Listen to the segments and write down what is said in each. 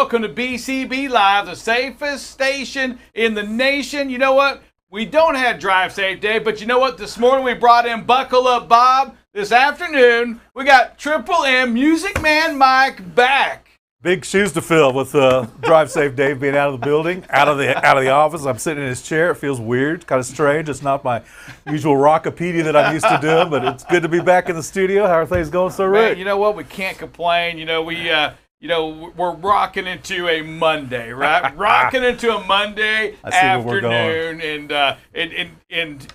Welcome to BCB Live, the safest station in the nation. You know what? We don't have Drive Safe Day, but you know what? This morning we brought in Buckle Up Bob. This afternoon, we got Triple M Music Man Mike back. Big shoes to fill with Drive Safe Dave being out of the building, out of the office. I'm sitting in his chair. It feels weird, kind of strange. It's not my usual rockopedia that I'm used to doing, but it's good to be back in the studio. How are things going, Sir Rick? Man, you know what? We can't complain. We're rocking into a Monday, right? Rocking into a Monday afternoon, and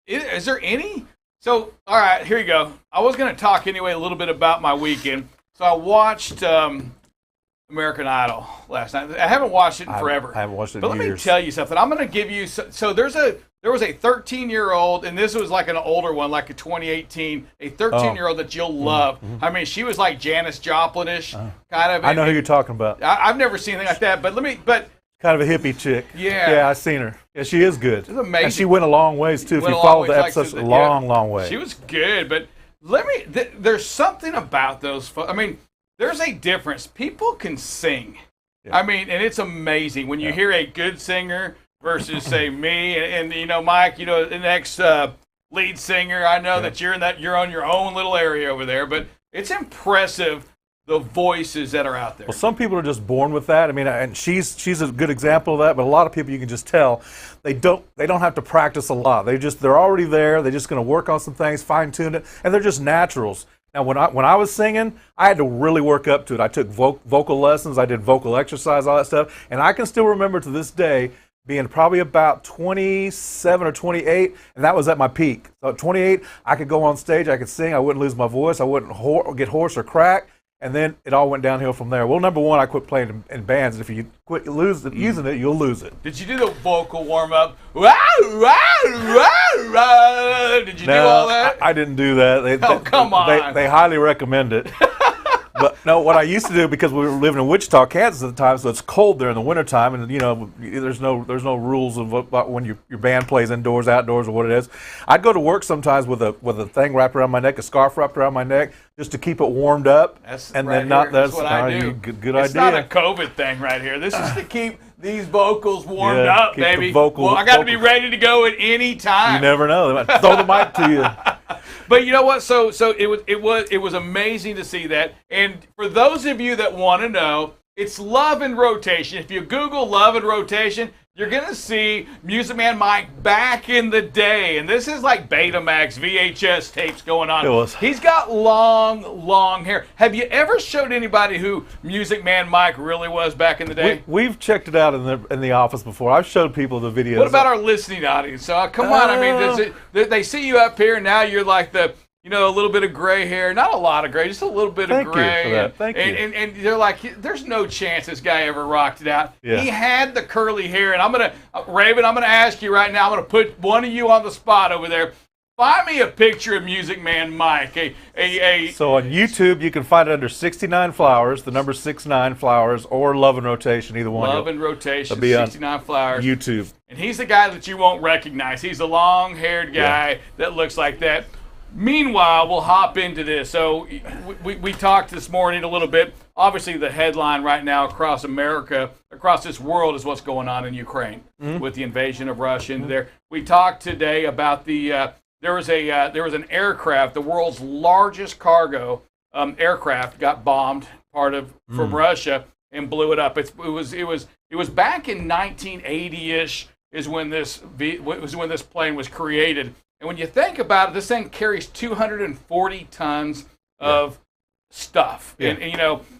is there any? So, all right, here you go. I was going to talk anyway a little bit about my weekend. So I watched American Idol last night. I haven't watched it in forever. I haven't watched it in years. But let me tell you something. I'm going to give you. So there was a 13-year-old, and this was like an older one, like a 2018, a 13-year-old that you'll love. Mm-hmm. I mean, she was like Janis Joplin-ish, kind of. I know who you're talking about. I've never seen anything like that, but kind of a hippie chick. Yeah, I've seen her. Yeah, she is good. It's amazing. And she went a long ways too. If you followed the episodes, a long way. She was good, but there's something about those. I mean, there's a difference. People can sing. Yeah. I mean, and it's amazing when you hear a good singer versus say me and Mike, the next lead singer. I know that you're on your own little area over there, but it's impressive the voices that are out there. Well, some people are just born with that. I mean, and she's a good example of that. But a lot of people, you can just tell they don't have to practice a lot. They're already there. They're just going to work on some things, fine tune it, and they're just naturals. Now, when I was singing, I had to really work up to it. I took vocal lessons. I did vocal exercise, all that stuff, and I can still remember to this day being probably about 27 or 28, and that was at my peak. So at 28, I could go on stage, I could sing, I wouldn't lose my voice, I wouldn't get hoarse or crack. And then it all went downhill from there. Well, number one, I quit playing in bands. And if you quit using it, you'll lose it. Did you do the vocal warm-up? Wow, wow, wow, wow. Did you do all that? I didn't do that. Come on. They highly recommend it. But no, what I used to do, because we were living in Wichita, Kansas at the time, so it's cold there in the wintertime, and there's no rules of about when your band plays indoors, outdoors, or what it is. I'd go to work sometimes with a thing wrapped around my neck, a scarf wrapped around my neck, just to keep it warmed up. That's what I do. Good it's idea. It's not a COVID thing right here. This is to keep these vocals warmed up, baby. I got to be ready to go at any time. You never know. They might throw the mic to you. But you know what? So it was amazing to see that. And for those of you that want to know, it's Love in Rotation. If you Google Love in Rotation, you're going to see Music Man Mike back in the day. And this is like Betamax VHS tapes going on. It was. He's got long hair. Have you ever showed anybody who Music Man Mike really was back in the day? We've checked it out in the office before. I've showed people the videos. What about our listening audience? So come on. I mean, they see you up here, and now you're like a little bit of gray hair. Not a lot of gray, just a little bit of gray. Thank you. And they're like, there's no chance this guy ever rocked it out. Yeah. He had the curly hair. And Raven, I'm going to ask you right now, I'm going to put one of you on the spot over there. Find me a picture of Music Man Mike. So on YouTube, you can find it under 69 Flowers, the number 69 Flowers, or Love in Rotation, either one. Love in Rotation, 69 Flowers. YouTube. And he's the guy that you won't recognize. He's a long-haired guy that looks like that. Meanwhile, we'll hop into this. So we talked this morning a little bit. Obviously, the headline right now across America, across this world, is what's going on in Ukraine with the invasion of Russia into there. We talked today about there was an aircraft, the world's largest cargo aircraft, got bombed from Russia and blew it up. It was back in 1980-ish is when this plane was created. And when you think about it, this thing carries 240 tons of stuff, and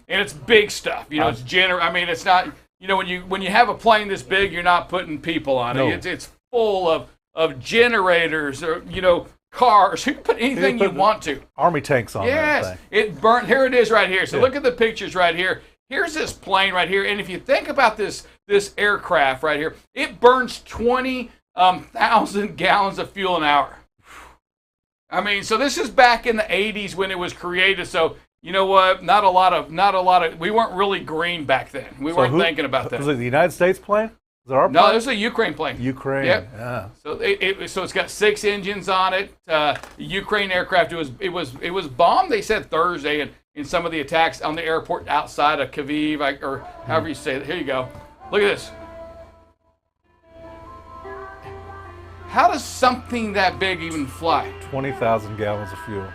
it's big stuff. It's it's not. When you have a plane this big, you're not putting people on it. It's full of generators or cars. You can put anything you want to. Army tanks on that thing. It burnt. Here it is right here. So look at the pictures right here. Here's this plane right here, and if you think about this aircraft right here, it burns 20,000 gallons of fuel an hour. I mean, so this is back in the 80s when it was created. So you know what? Not a lot of. We weren't really green back then. We weren't thinking about that. Was it the United States plane? Was it our plane? No, it was a Ukraine plane. Ukraine. Yep. Yeah. So it's got 6 engines on it. The Ukraine aircraft. It was bombed. They said Thursday, and in some of the attacks on the airport outside of Kyiv, or however you say it. Here you go. Look at this. How does something that big even fly? 20,000 gallons of fuel.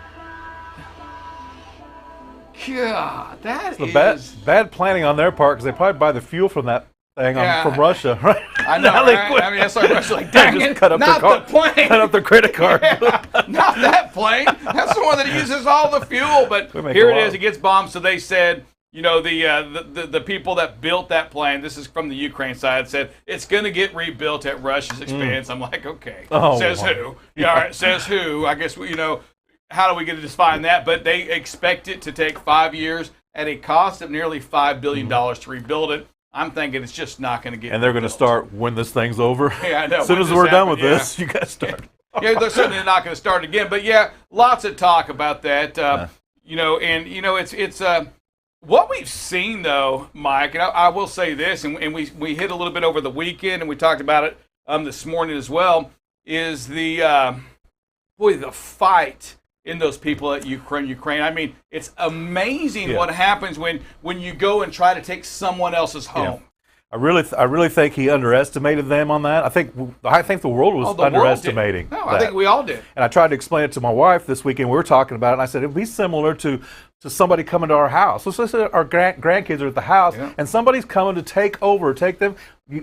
God, that is bad planning on their part, because they probably buy the fuel from that thing from Russia, right? I know, right? I mean, that's like Russia, like, dang it, cut up not their the plane. Cut up their credit card. Yeah, not that plane. That's the one that uses all the fuel. But here it is. It gets bombed. So they said, you know, the people that built that plane, this is from the Ukraine side, said it's going to get rebuilt at Russia's expense. I'm like, okay. Says who? Yeah, all right, says who? I guess, you know, how do we get to define that? But they expect it to take 5 years at a cost of nearly $5 billion to rebuild it. I'm thinking it's just not going to get. And they're going to start when this thing's over. Yeah, I know. As soon as we're done with this, you guys start. Yeah, they're certainly not going to start again. But yeah, lots of talk about that. You know, and you know, it's what we've seen though, Mike. And I will say this, and we hit a little bit over the weekend, and we talked about it this morning as well. Is the the fight in those people at Ukraine. I mean, it's amazing what happens when you go and try to take someone else's home. I really think he underestimated them on that. I think the world was underestimating. No, I think we all did. And I tried to explain it to my wife this weekend. We were talking about it, and I said it'd be similar to somebody coming to our house. Let's say our grandkids are at the house, and somebody's coming to take them.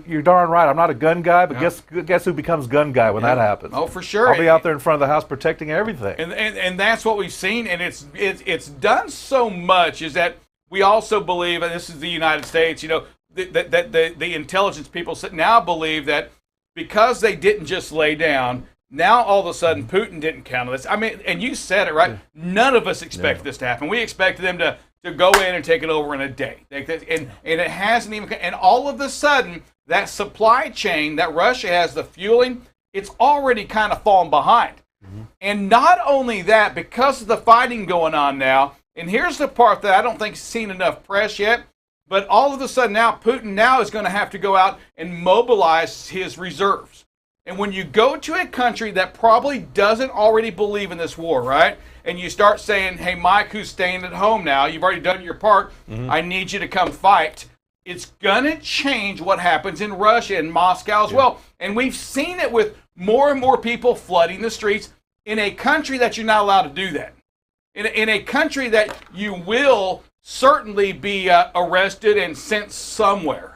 You're darn right. I'm not a gun guy, but guess who becomes gun guy when that happens? Oh, for sure. I'll be out there in front of the house protecting everything. And that's what we've seen, and it's done so much is that we also believe, and this is the United States, you know, that the intelligence people now believe that because they didn't just lay down, now all of a sudden Putin didn't counter this. I mean, and you said it, right? None of us expected this to happen. We expected them to go in and take it over in a day. And it hasn't even, and all of a sudden, that supply chain that Russia has, the fueling, it's already kind of fallen behind. And not only that, because of the fighting going on now, and here's the part that I don't think has seen enough press yet, but all of a sudden now, Putin now is going to have to go out and mobilize his reserves. And when you go to a country that probably doesn't already believe in this war, right? And you start saying, hey, Mike, who's staying at home now, you've already done your part, I need you to come fight. It's going to change what happens in Russia and Moscow as well. And we've seen it with more and more people flooding the streets in a country that you're not allowed to do that. In a country that you will certainly be arrested and sent somewhere.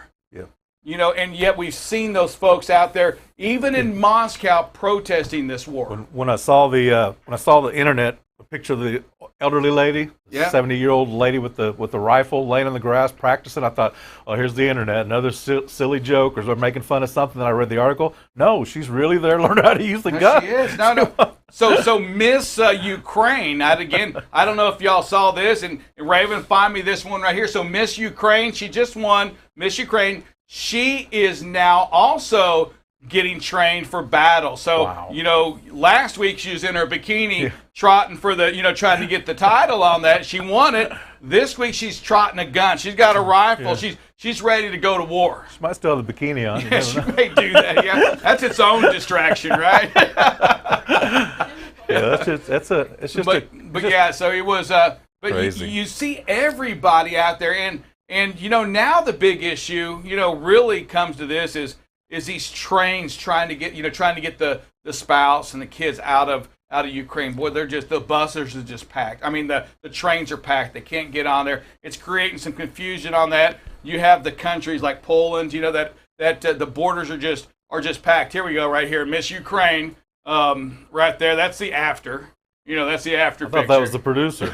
You know, and yet we've seen those folks out there, even in Moscow, protesting this war. When I saw the internet, a picture of the elderly lady, 70-year-old lady with the rifle laying on the grass practicing, I thought, oh, here's the internet, another silly joke, or they're making fun of something. That I read the article. No, she's really there learning how to use the gun. She is. No. So Miss Ukraine. Again, I don't know if y'all saw this, and Raven, find me this one right here. So Miss Ukraine, she just won Miss Ukraine. She is now also getting trained for battle. So, you know, last week she was in her bikini trotting for the, trying to get the title on that. She won it. This week she's trotting a gun. She's got a rifle. She's ready to go to war. She might still have the bikini on. Yeah, she may do that. Yeah, that's its own distraction, right? So it was. But you see everybody out there, and now the big issue, really comes to this is these trains trying to get the spouse and the kids out of Ukraine. Boy, the buses are just packed. I mean, the trains are packed. They can't get on there. It's creating some confusion on that. You have the countries like Poland, that the borders are just packed. Here we go, right here, Miss Ukraine, right there. That's the after. That's the after picture. I thought that was the producer.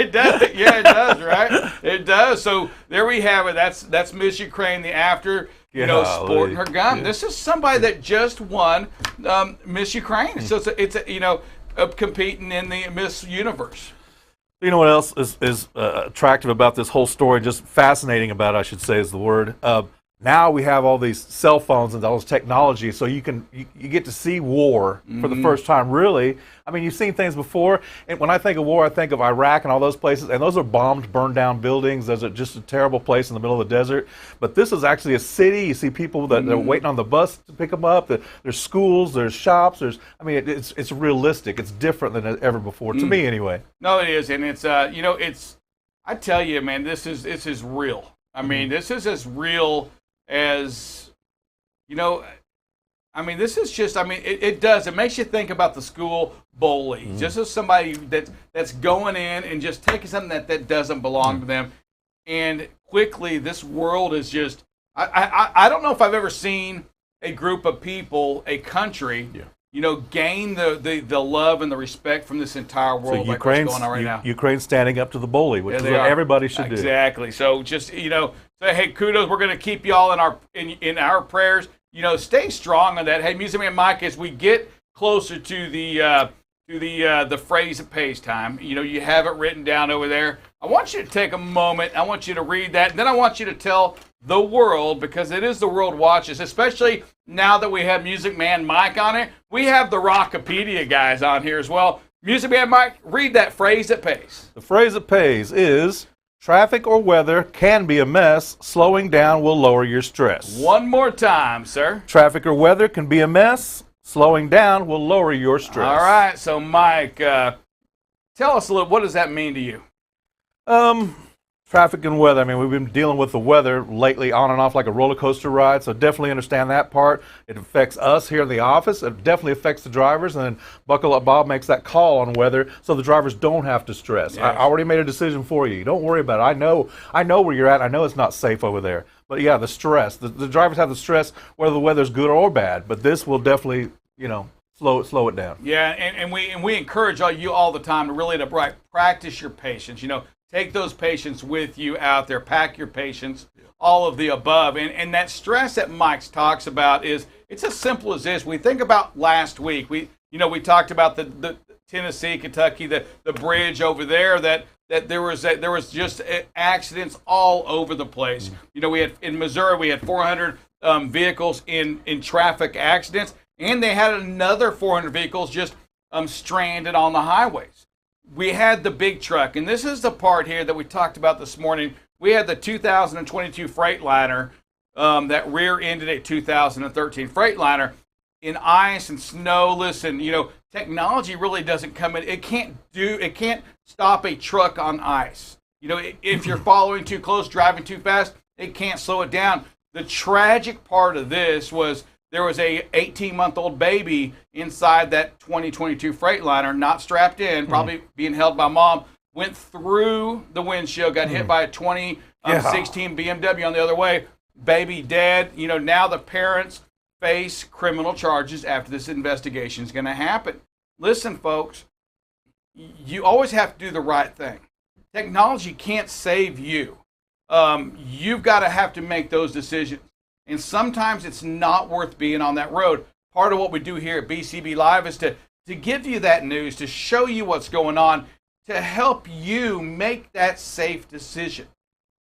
It does. Yeah, it does, right? It does. So there we have it. That's Miss Ukraine, the after, sporting her gun. Yeah. This is somebody that just won Miss Ukraine. So it's competing in the Miss Universe. You know what else is attractive about this whole story, just fascinating about it, I should say is the word. now we have all these cell phones and all this technology, so you get to see war for the first time. Really, I mean, you've seen things before, and when I think of war, I think of Iraq and all those places, and those are bombed, burned down buildings. Those are just a terrible place in the middle of the desert. But this is actually a city. You see people that are waiting on the bus to pick them up. There's schools, there's shops. It's realistic. It's different than ever before, to me anyway. No, it is, and it's I tell you, man, this is real. I mean, this is as real as, this is just, it makes you think about the school bully, just as somebody that's going in and just taking something that doesn't belong to them. And quickly, this world is just, I don't know if I've ever seen a group of people, a country, gain the love and the respect from this entire world, like what's going on right now. Ukraine's standing up to the bully, which is what everybody should do. Exactly. So just, say, hey, kudos. We're going to keep y'all in our prayers. Stay strong on that. Hey, Music Man Mike, as we get closer to the phrase it pays time, you have it written down over there. I want you to take a moment. I want you to read that. And then I want you to tell the world, because it is the world watches, especially now that we have Music Man Mike on it. We have the Rockopedia guys on here as well. Music Man Mike, read that phrase that pays. The phrase that pays is, traffic or weather can be a mess. Slowing down will lower your stress. One more time, sir. Traffic or weather can be a mess. Slowing down will lower your stress. All right. So, Mike, tell us a little, what does that mean to you? Traffic and weather. I mean, we've been dealing with the weather lately on and off like a roller coaster ride, so definitely understand that part. It affects us here in the office. It definitely affects the drivers, and then Buckle Up Bob makes that call on weather so the drivers don't have to stress. Yes. I already made a decision for you. Don't worry about it. I know where you're at. I know it's not safe over there. But yeah, the stress. The drivers have the stress whether the weather's good or bad, but this will definitely, slow it down. Yeah, and we encourage you all the time to really practice your patience. Take those patients with you out there. Pack your patience. All of the above. And that stress that Mike talks about it's as simple as this. We think about last week. We talked about the Tennessee, Kentucky, the bridge over there that there was just accidents all over the place. We had in Missouri, we had 400 vehicles in traffic accidents, and they had another 400 vehicles just stranded on the highways. We had the big truck, and this is the part here that we talked about this morning. We had the 2022 Freightliner that rear-ended a 2013 Freightliner in ice and snow. Listen, technology really doesn't come in. It can't stop a truck on ice. If you're following too close, driving too fast, it can't slow it down. The tragic part of this was there was a 18-month-old baby inside that 2022 Freightliner, not strapped in, probably being held by mom, went through the windshield, got hit by a 2016 BMW on the other way. Baby dead. Now the parents face criminal charges after this investigation is going to happen. Listen, folks, you always have to do the right thing. Technology can't save you. You've got to have to make those decisions. And sometimes it's not worth being on that road. Part of what we do here at BCB Live is to give you that news, to show you what's going on, to help you make that safe decision.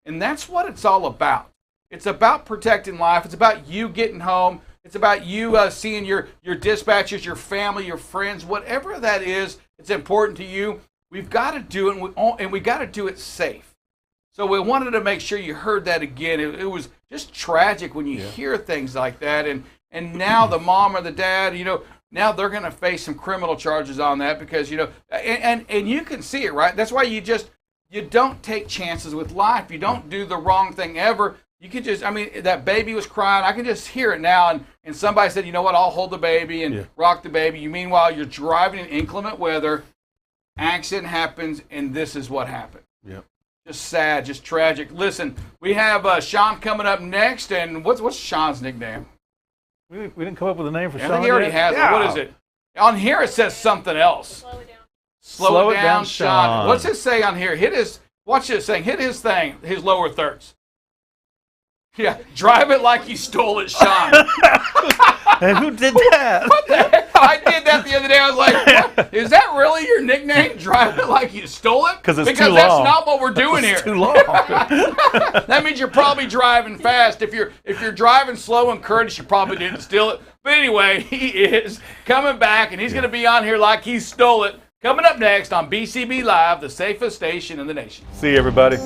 And that's what it's all about. It's about protecting life. It's about you getting home. It's about you seeing your dispatchers, your family, your friends, whatever that is. It's important to you. We've got to do it, and we got to do it safe. So we wanted to make sure you heard that again. It was just tragic when you hear things like that. And now the mom or the dad, now they're going to face some criminal charges on that because, and you can see it, right? That's why you don't take chances with life. You don't do the wrong thing ever. You could just, that baby was crying. I can just hear it now. And somebody said, you know what, I'll hold the baby and rock the baby. Meanwhile, you're driving in inclement weather, accident happens, and this is what happened. Yep. Just sad, just tragic. Listen, we have Sean coming up next, and what's Sean's nickname? We didn't come up with a name for Sean. I think he already has it. What is it? On here it says something else. Slow it down. Slow it down, Sean. What's it say on here? Watch this thing. Hit his thing, his lower thirds. Yeah, drive it like you stole it, Sean. And who did that? What the heck? I did that the other day. I was like, what? Is that really your nickname? Drive it like you stole it? Because that's long. not what we're doing here. It's too long. That means you're probably driving fast. If you're driving slow and courteous, you probably didn't steal it. But anyway, he is coming back, and he's going to be on here like he stole it. Coming up next on BCB Live, the safest station in the nation. See you, everybody.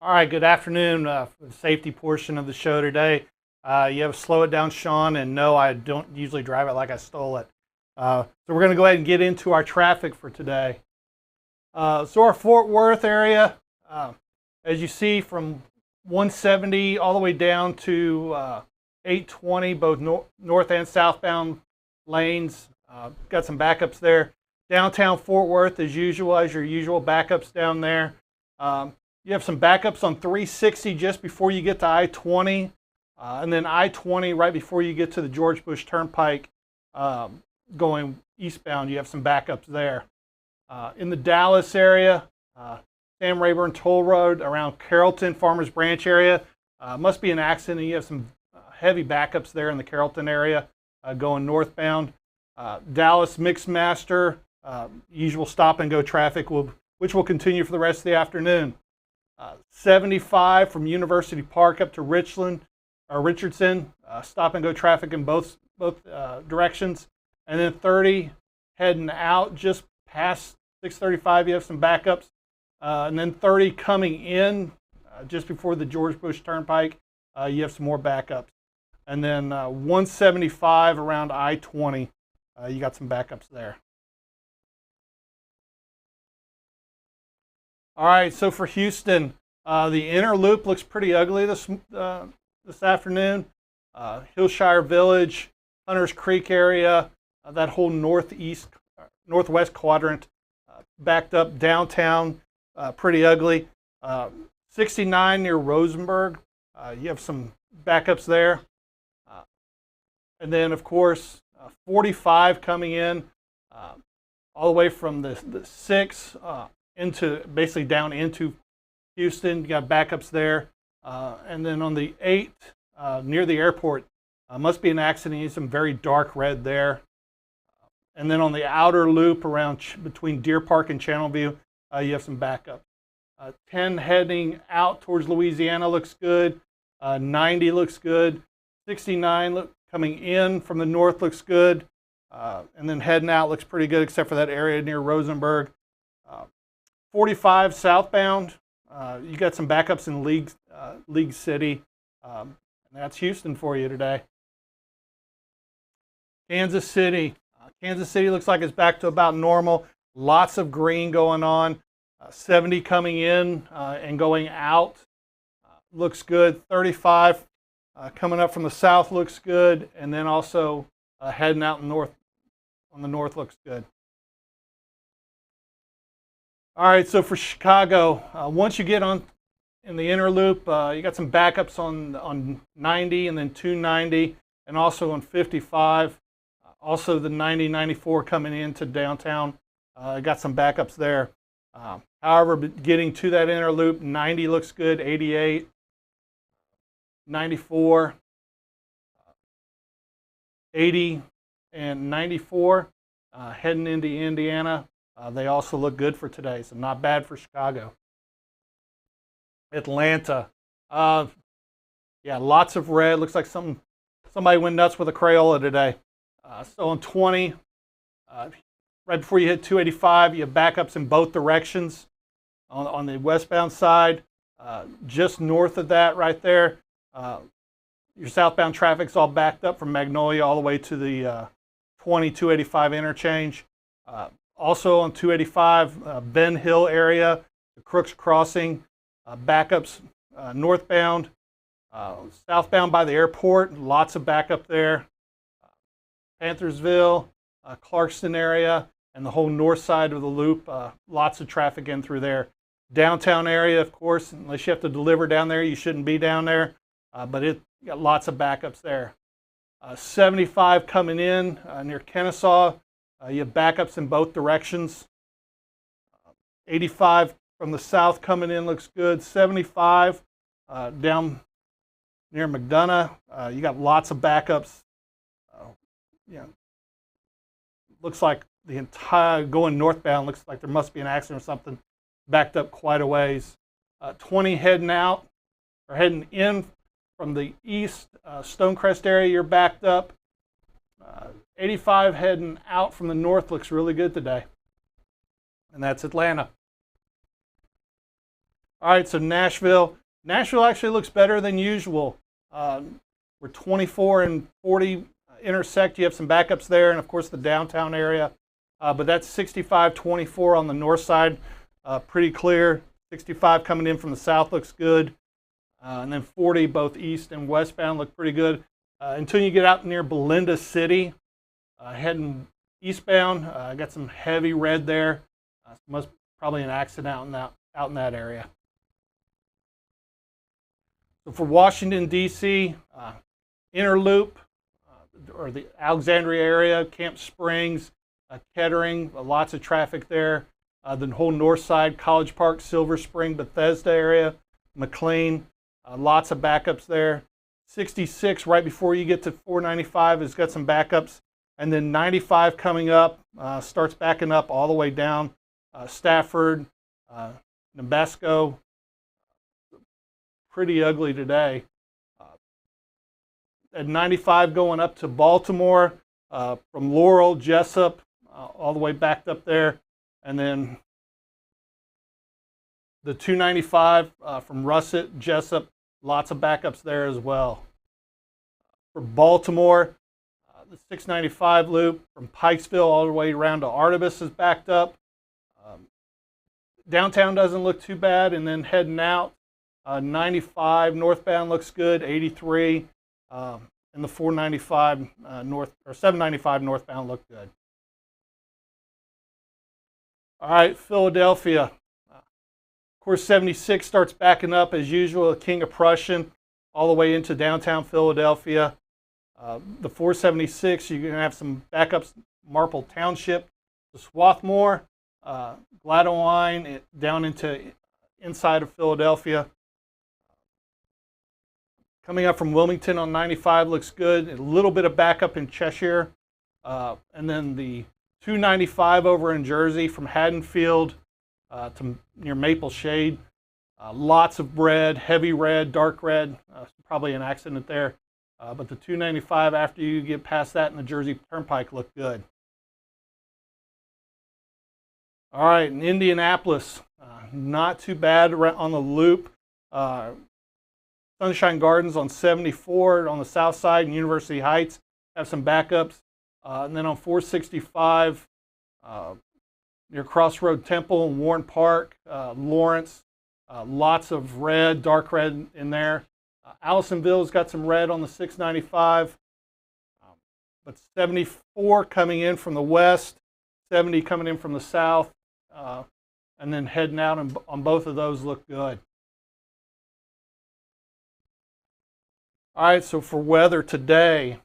All right, good afternoon. For the safety portion of the show today, you have Slow It Down, Sean, and no, I don't usually drive it like I stole it. So we're going to go ahead and get into our traffic for today. So our Fort Worth area, as you see from 170 all the way down to 820, both north and southbound lanes, got some backups there. Downtown Fort Worth, as usual, as your usual backups down there. You have some backups on 360 just before you get to I-20, and then I-20 right before you get to the George Bush Turnpike going eastbound. You have some backups there. In the Dallas area, Sam Rayburn Toll Road around Carrollton, Farmers Branch area, must be an accident. You have some heavy backups there in the Carrollton area going northbound. Dallas Mixmaster, usual stop and go traffic, which will continue for the rest of the afternoon. 75 from University Park up to Richardson, stop and go traffic in both directions. And then 30 heading out just past 635, you have some backups. And then 30 coming in just before the George Bush Turnpike, you have some more backups. And then 175 around I-20, you got some backups there. All right, so for Houston, the inner loop looks pretty ugly this afternoon. Hillshire Village, Hunters Creek area, that whole northwest quadrant backed up. Downtown, pretty ugly. 69 near Rosenberg, you have some backups there. And then, of course, 45 coming in all the way from the 6 into basically down into Houston. You got backups there. And then on the 8 near the airport, must be an accident. You need some very dark red there. And then on the outer loop around between Deer Park and Channelview, you have some backup. 10 heading out towards Louisiana looks good. 90 looks good. 69 coming in from the north looks good. And then heading out looks pretty good except for that area near Rosenberg. 45 southbound, you got some backups in League City. And that's Houston for you today. Kansas City. Kansas City looks like it's back to about normal. Lots of green going on. 70 coming in and going out. Looks good. 35 coming up from the south looks good. And then also heading out north on the north looks good. All right, so for Chicago, once you get on in the inner loop, you got some backups on 90 and then 290 and also on 55. Also the 90, 94 coming into downtown. Got some backups there. However, getting to that inner loop, 90 looks good, 88. 94, 80, and 94 heading into Indiana. They also look good for today, so not bad for Chicago. Atlanta, yeah, lots of red. Looks like somebody went nuts with a Crayola today. So on 20, right before you hit 285, you have backups in both directions. On the westbound side, just north of that right there, your southbound traffic's all backed up from Magnolia all the way to the 285 interchange. Also on 285, Ben Hill area, the Crooks Crossing, backups northbound, southbound by the airport, lots of backup there. Panthersville, Clarkston area, and the whole north side of the loop, lots of traffic in through there. Downtown area, of course, unless you have to deliver down there, you shouldn't be down there, but you got lots of backups there. 75 coming in near Kennesaw, you have backups in both directions. 85 from the south coming in looks good. 75 down near McDonough, you got lots of backups. Yeah, looks like the entire going northbound looks like there must be an accident or something, backed up quite a ways. 20 heading out or heading in from the east Stonecrest area, you're backed up. 85 heading out from the north looks really good today, and that's Atlanta. All right, so Nashville actually looks better than usual. We're 24 and 40 intersect. You have some backups there, and of course the downtown area. But that's 65-24 on the north side, pretty clear. 65 coming in from the south looks good, and then 40 both east and westbound look pretty good until you get out near Belinda City, heading eastbound. Got some heavy red there. Must probably an accident out in that area. So for Washington D.C. Inner Loop, or the Alexandria area, Camp Springs, Kettering, lots of traffic there. The whole north side, College Park, Silver Spring, Bethesda area, McLean, lots of backups there. 66 right before you get to 495 has got some backups. And then 95 coming up, starts backing up all the way down Stafford, Nabesco. Pretty ugly today. At 95 going up to Baltimore, from Laurel, Jessup, all the way backed up there. And then the 295 from Russet, Jessup, lots of backups there as well. For Baltimore, the 695 loop from Pikesville all the way around to Artebus is backed up. Downtown doesn't look too bad, and then heading out, 95 northbound looks good, 83, and the 495 north or 795 northbound look good. All right, Philadelphia. Of course, 76 starts backing up as usual, King of Prussian, all the way into downtown Philadelphia. The 476, you're going to have some backups, Marple Township, the Swarthmore, Gladwine, down into inside of Philadelphia. Coming up from Wilmington on 95 looks good. A little bit of backup in Cheshire. And then the 295 over in Jersey from Haddonfield to near Maple Shade. Lots of red, heavy red, dark red. Probably an accident there. But the 295 after you get past that in the Jersey Turnpike look good. All right, in Indianapolis, not too bad on the loop. Sunshine Gardens on 74 on the south side, and University Heights have some backups. And then on 465 near Crossroad Temple and Warren Park, Lawrence, lots of red, dark red in there. Allisonville's got some red on the 695, but 74 coming in from the west, 70 coming in from the south, and then heading out on both of those look good. All right, so for weather today,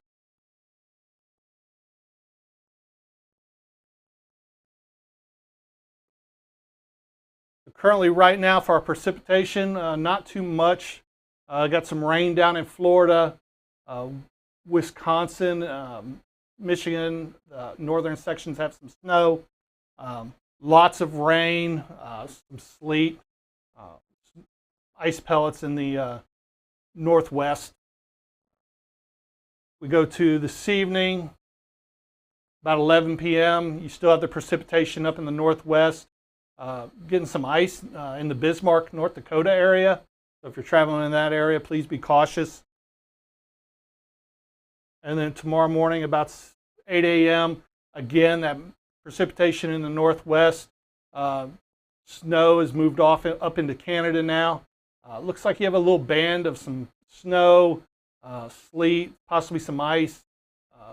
currently right now for our precipitation, not too much Got some rain down in Florida, Wisconsin, Michigan. Northern sections have some snow. Lots of rain, some sleet, ice pellets in the northwest. We go to this evening, about 11 p.m. You still have the precipitation up in the northwest. Getting some ice in the Bismarck, North Dakota area. So if you're traveling in that area, please be cautious. And then tomorrow morning, about 8 a.m., again, that precipitation in the northwest. Snow has moved off up into Canada now. Looks like you have a little band of some snow, sleet, possibly some ice.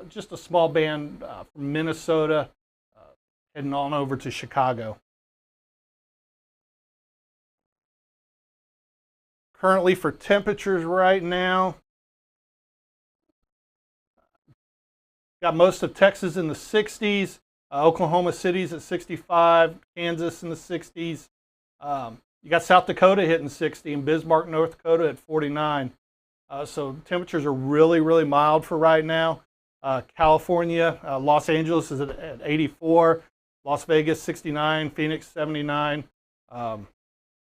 Just a small band from Minnesota heading on over to Chicago. Currently for temperatures right now, got most of Texas in the 60s. Oklahoma City's at 65, Kansas in the 60s. You got South Dakota hitting 60 and Bismarck, North Dakota at 49. So temperatures are really, really mild for right now. California, Los Angeles is at 84, Las Vegas 69, Phoenix 79.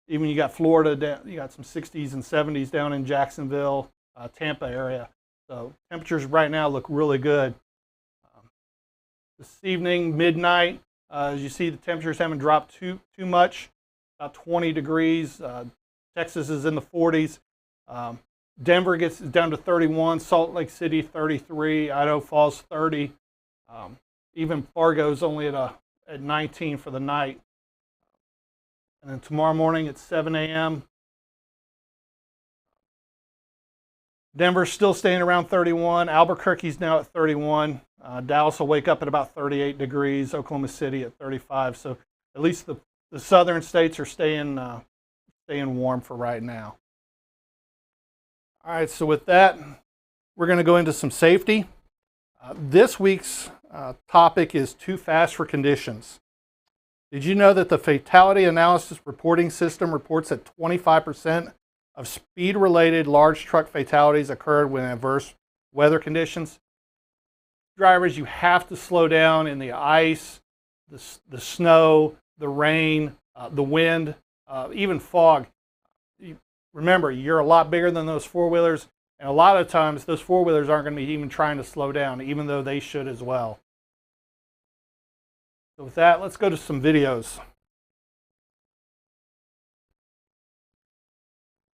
Even you got Florida, you got some 60s and 70s down in Jacksonville, Tampa area. So temperatures right now look really good. This evening, midnight, as you see, the temperatures haven't dropped too much, about 20 degrees. Texas is in the 40s. Denver gets down to 31, Salt Lake City 33, Idaho Falls 30. Even Fargo's only at 19 for the night. And then tomorrow morning at 7 a.m., Denver's still staying around 31. Albuquerque's now at 31. Dallas will wake up at about 38 degrees. Oklahoma City at 35. So at least the southern states are staying warm for right now. All right, so with that, we're going to go into some safety. This week's topic is too fast for conditions. Did you know that the Fatality Analysis Reporting System reports that 25% of speed-related large truck fatalities occurred when adverse weather conditions? Drivers, you have to slow down in the ice, the snow, the rain, the wind, even fog. Remember, you're a lot bigger than those four-wheelers, and a lot of times those four-wheelers aren't going to be even trying to slow down, even though they should as well. So with that, let's go to some videos.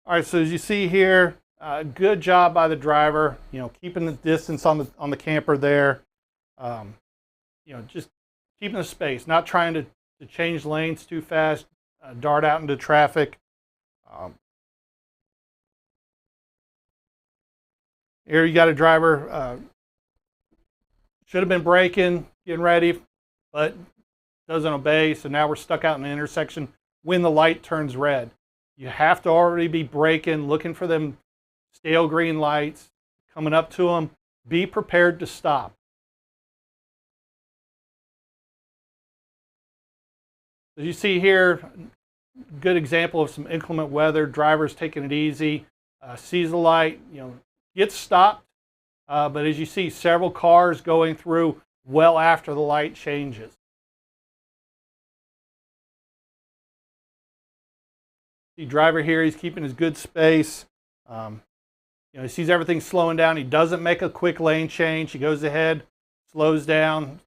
All right, so as you see here, good job by the driver, keeping the distance on the camper there. Just keeping the space, not trying to change lanes too fast, dart out into traffic. Here you got a driver, should have been braking, getting ready, but doesn't obey, so now we're stuck out in the intersection when the light turns red. You have to already be braking, looking for them stale green lights, coming up to them. Be prepared to stop. As you see here, good example of some inclement weather. Drivers taking it easy, sees the light, gets stopped, but as you see, several cars going through well after the light changes. The driver here, he's keeping his good space. He sees everything slowing down. He doesn't make a quick lane change. He goes ahead, slows down,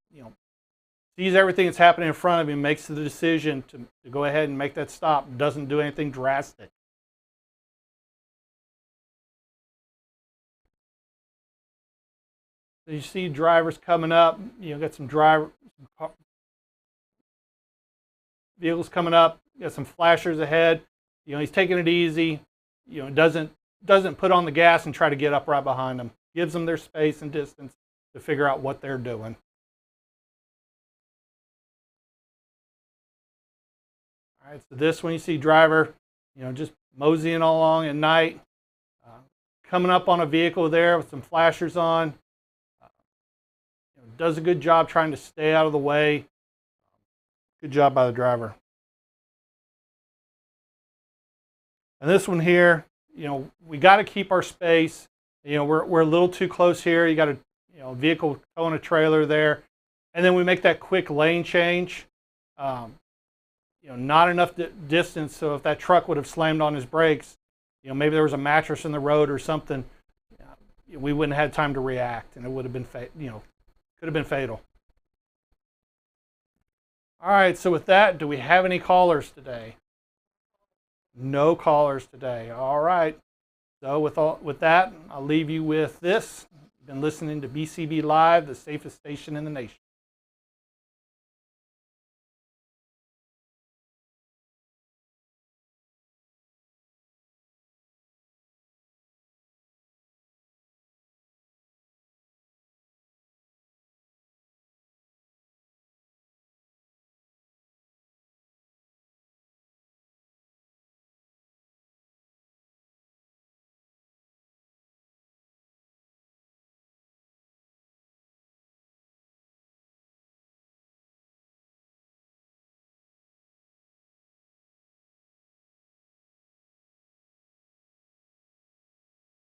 sees everything that's happening in front of him, makes the decision to go ahead and make that stop, doesn't do anything drastic. So you see drivers coming up, got some vehicles coming up, got some flashers ahead. He's taking it easy, doesn't put on the gas and try to get up right behind them. Gives them their space and distance to figure out what they're doing. All right, so this one you see driver, just moseying along at night, coming up on a vehicle there with some flashers on. Does a good job trying to stay out of the way. Good job by the driver. And this one here, we got to keep our space. We're a little too close here. You got a vehicle towing a trailer there, and then we make that quick lane change. Not enough distance, so if that truck would have slammed on his brakes, maybe there was a mattress in the road or something, we wouldn't have had time to react, and it would have been, could have been fatal. All right, so with that, do we have any callers today? No callers today. All right. So with that, I'll leave you with this. You've been listening to BCB Live, the safest station in the nation.